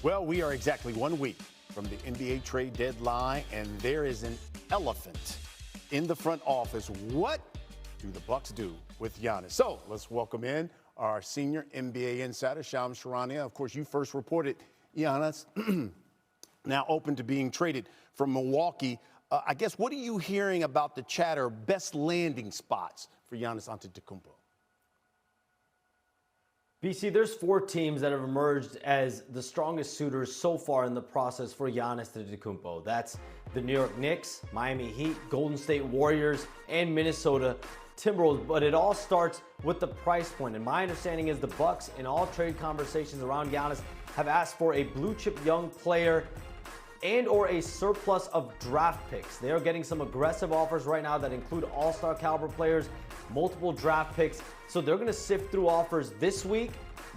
Well, we are exactly 1 week from the NBA trade deadline, and there is an elephant in the front office. What do the Bucks do with Giannis? So let's welcome in our senior NBA insider, Charania. Of course, you first reported Giannis now open to being traded from Milwaukee. I guess, what are you hearing about the chatter, best landing spots for Giannis Antetokounmpo? BC, there's 4 teams that have emerged as the strongest suitors so far in the process for Giannis Antetokounmpo. That's the New York Knicks, Miami Heat, Golden State Warriors, and Minnesota Timberwolves. But it all starts with the price point. And my understanding is the Bucks, in all trade conversations around Giannis, have asked for a blue-chip young player and or a surplus of draft picks. They are getting some aggressive offers right now that include all-star caliber players, multiple draft picks. So they're going to sift through offers this week,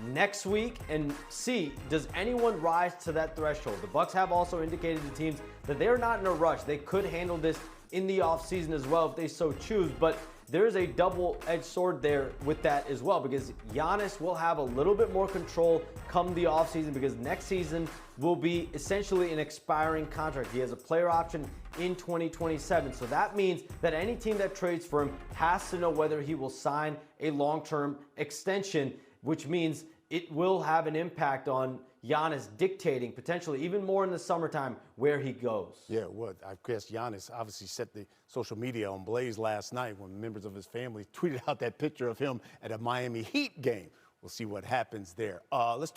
next week, and see, does anyone rise to that threshold? The Bucks have also indicated to teams that they're not in a rush. They could handle this in the offseason as well if they so choose, but there's a double-edged sword there with that as well, because Giannis will have a little bit more control come the offseason, because next season will be essentially an expiring contract. He has a player option in 2027. So that means that any team that trades for him has to know whether he will sign a long-term extension, which means it will have an impact on Giannis dictating, potentially even more in the summertime, where he goes. Yeah, well, I guess Giannis obviously set the social media on blaze last night when members of his family tweeted out that picture of him at a Miami Heat game. We'll see what happens there. Let's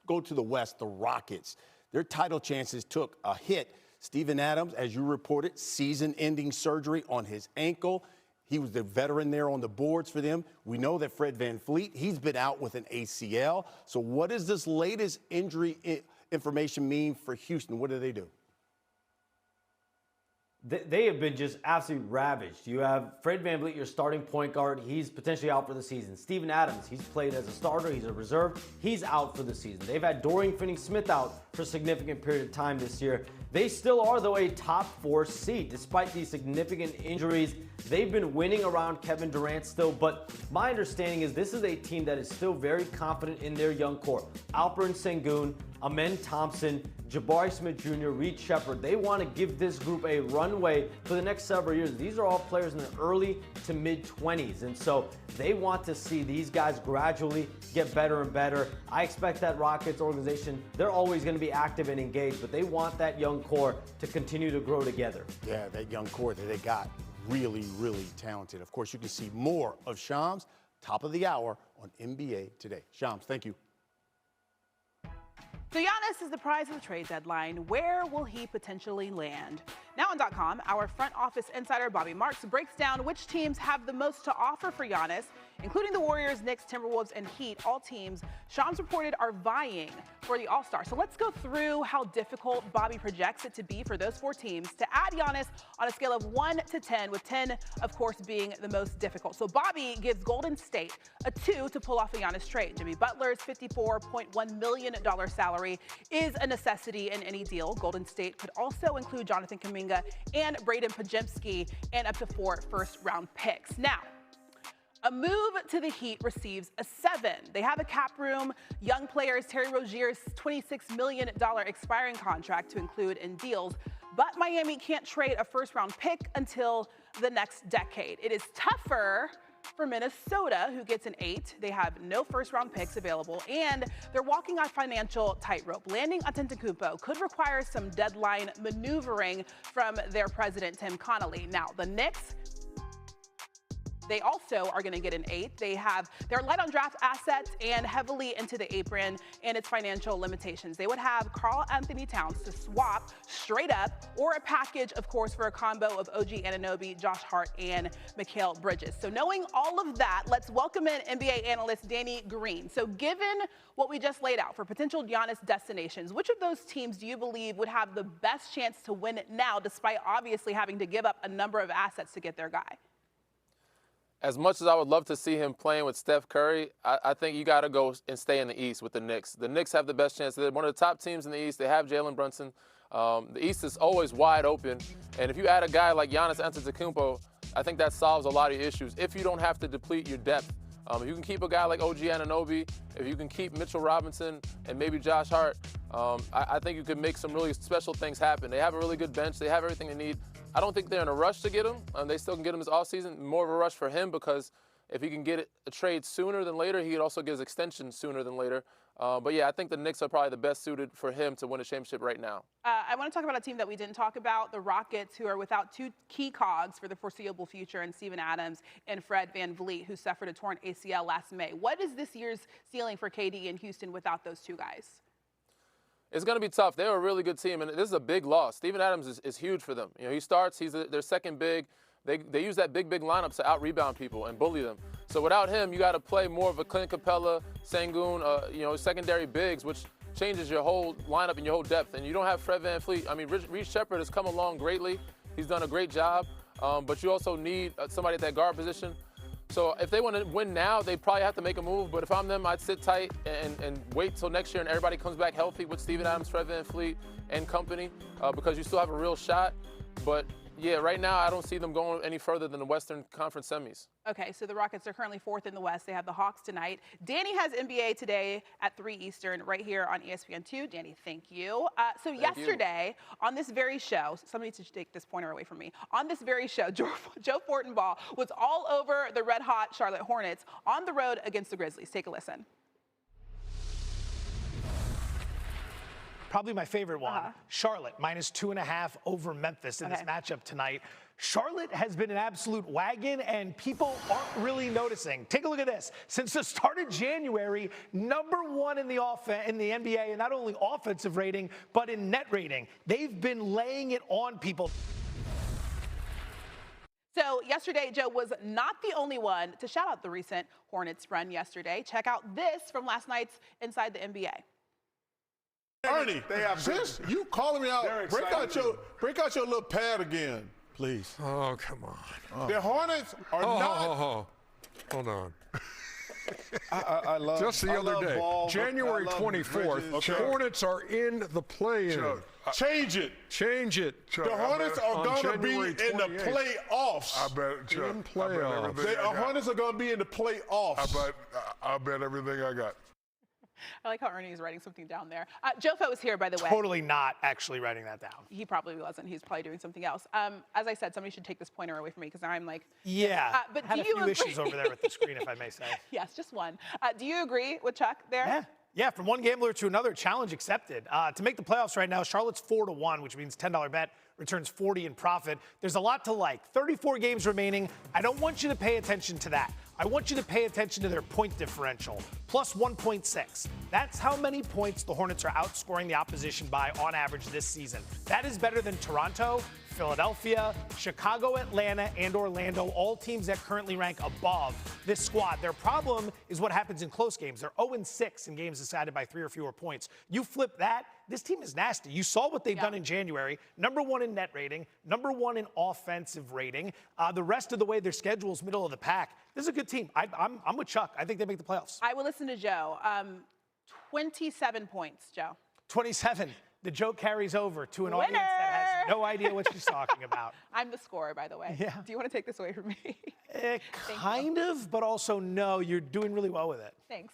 go to the West, the Rockets. Their title chances took a hit. Steven Adams, as you reported, season-ending surgery on his ankle. He was the veteran there on the boards for them. We know that Fred VanVleet, he's been out with an ACL. So what does this latest injury information mean for Houston? What do they do? They have been just absolutely ravaged. You have Fred VanVleet, your starting point guard. He's potentially out for the season. Steven Adams, he's played as a starter. He's a reserve. He's out for the season. They've had Dorian Finney-Smith out for a significant period of time this year. They still are, though, a top 4 seed. Despite these significant injuries, they've been winning around Kevin Durant still. But my understanding is this is a team that is still very confident in their young core. Alperen Sengun, Amen Thompson, Jabari Smith Jr., Reed Shepard. They want to give this group a runway for the next several years. These are all players in their early to mid-20s, and so they want to see these guys gradually get better and better. I expect that Rockets organization, they're always going to be active and engaged, but they want that young core to continue to grow together. Yeah, that young core that they got, really, really talented. Of course, you can see more of Shams, top of the hour on NBA Today. Shams, thank you. So Giannis is the prize of the trade deadline. Where will he potentially land? Now on .com, our front office insider Bobby Marks breaks down which teams have the most to offer for Giannis, including the Warriors, Knicks, Timberwolves, and Heat. All teams, Shams reported, are vying for the All-Star. So let's go through how difficult Bobby projects it to be for those 4 teams to add Giannis on a scale of 1 to 10, with 10, of course, being the most difficult. So Bobby gives Golden State a 2 to pull off a Giannis trade. Jimmy Butler's $54.1 million salary is a necessity in any deal. Golden State could also include Jonathan Kuminga and Braden Podziemski and up to 4 first-round picks. Now, a move to the Heat receives a 7. They have a cap room, young players, Terry Rozier's $26 million expiring contract to include in deals, but Miami can't trade a first-round pick until the next decade. It is tougher for Minnesota, who gets an 8. They have no first-round picks available, and they're walking on financial tightrope. Landing Antetokounmpo could require some deadline maneuvering from their president, Tim Connolly. Now, the Knicks, they also are going to get an 8. They're light on draft assets and heavily into the apron and its financial limitations. They would have Karl Anthony Towns to swap straight up, or a package, of course, for a combo of OG Anunoby, Josh Hart, and Mikal Bridges. So knowing all of that, let's welcome in NBA analyst Danny Green. So given what we just laid out for potential Giannis destinations, which of those teams do you believe would have the best chance to win it now, despite obviously having to give up a number of assets to get their guy? As much as I would love to see him playing with Steph Curry, I think you got to go and stay in the East with the Knicks. The Knicks have the best chance. They're one of the top teams in the East. They have Jalen Brunson. The East is always wide open. And if you add a guy like Giannis Antetokounmpo, I think that solves a lot of issues if you don't have to deplete your depth. If you can keep a guy like OG Anunoby, if you can keep Mitchell Robinson and maybe Josh Hart, I think you could make some really special things happen. They have a really good bench. They have everything they need. I don't think they're in a rush to get him. They still can get him this offseason. More of a rush for him because if he can get a trade sooner than later, he could also get his extension sooner than later. But yeah, I think the Knicks are probably the best suited for him to win a championship right now. I want to talk about a team that we didn't talk about, the Rockets, who are without two key cogs for the foreseeable future, and Steven Adams and Fred VanVleet, who suffered a torn ACL last May. What is this year's ceiling for KD in Houston without those two guys? It's going to be tough. They're a really good team, and this is a big loss. Steven Adams is huge for them. You know, he starts. He's their second big. They use that big lineup to out-rebound people and bully them. So without him, you got to play more of a Clint Capella, Sengun, secondary bigs, which changes your whole lineup and your whole depth. And you don't have Fred VanVleet. I mean, Reece Shepherd has come along greatly. He's done a great job. But you also need somebody at that guard position. So if they want to win now, they probably have to make a move. But if I'm them, I'd sit tight and wait till next year and everybody comes back healthy with Steven Adams, Fred VanVleet, and company because you still have a real shot. But yeah, right now I don't see them going any further than the Western Conference semis. Okay, so the Rockets are currently 4th in the West. They have the Hawks tonight. Danny has NBA today at 3 Eastern right here on ESPN2. Danny, thank you. Yesterday on this very show, somebody should take this pointer away from me. On this very show, Joe Fortenbaugh was all over the red-hot Charlotte Hornets on the road against the Grizzlies. Take a listen. Probably my favorite one, Charlotte, -2.5 over Memphis in this matchup tonight. Charlotte has been an absolute wagon, and people aren't really noticing. Take a look at this. Since the start of January, #1 in the NBA, and not only offensive rating, but in net rating. They've been laying it on people. So yesterday, Joe was not the only one to shout out the recent Hornets run yesterday. Check out this from last night's Inside the NBA. Ernie, since you calling me out, break out your little pad again, please. Oh, come on. The Hornets are not. Hold on. I love. Just the other day, ball, January 24th, okay. Hornets are in the play-in. Change it. Change it. The Hornets are going to be in the playoffs. I bet, Chuck. In playoffs. The Hornets are going to be in the playoffs. I bet everything I got. I like how Ernie is writing something down there. Jofo is here, by the way. Totally not actually writing that down. He probably wasn't. He's probably doing something else. As I said, somebody should take this pointer away from me because now I'm like. Yeah. But had do a you few agree? issues over there with the screen, if I may say. Yes, just one. Do you agree with Chuck there? Yeah, from one gambler to another, challenge accepted. To make the playoffs right now, Charlotte's 4-1, which means $10 bet returns 40 in profit. There's a lot to like. 34 games remaining. I don't want you to pay attention to that. I want you to pay attention to their point differential, plus 1.6. That's how many points the Hornets are outscoring the opposition by on average this season. That is better than Toronto, Philadelphia, Chicago, Atlanta, and Orlando, all teams that currently rank above this squad. Their problem is what happens in close games. They're 0-6 in games decided by 3 or fewer points. You flip that, this team is nasty. You saw what they've done in January. #1 in net rating, #1 in offensive rating. The rest of the way their schedule is middle of the pack. This is a good team. I'm with Chuck. I think they make the playoffs. I will listen to Joe. 27 points, Joe. 27. The joke carries over to an Winner! audience that has no idea what she's talking about. I'm the scorer, by the way. Yeah. Do you want to take this away from me? Kind of, but also no. You're doing really well with it. Thanks.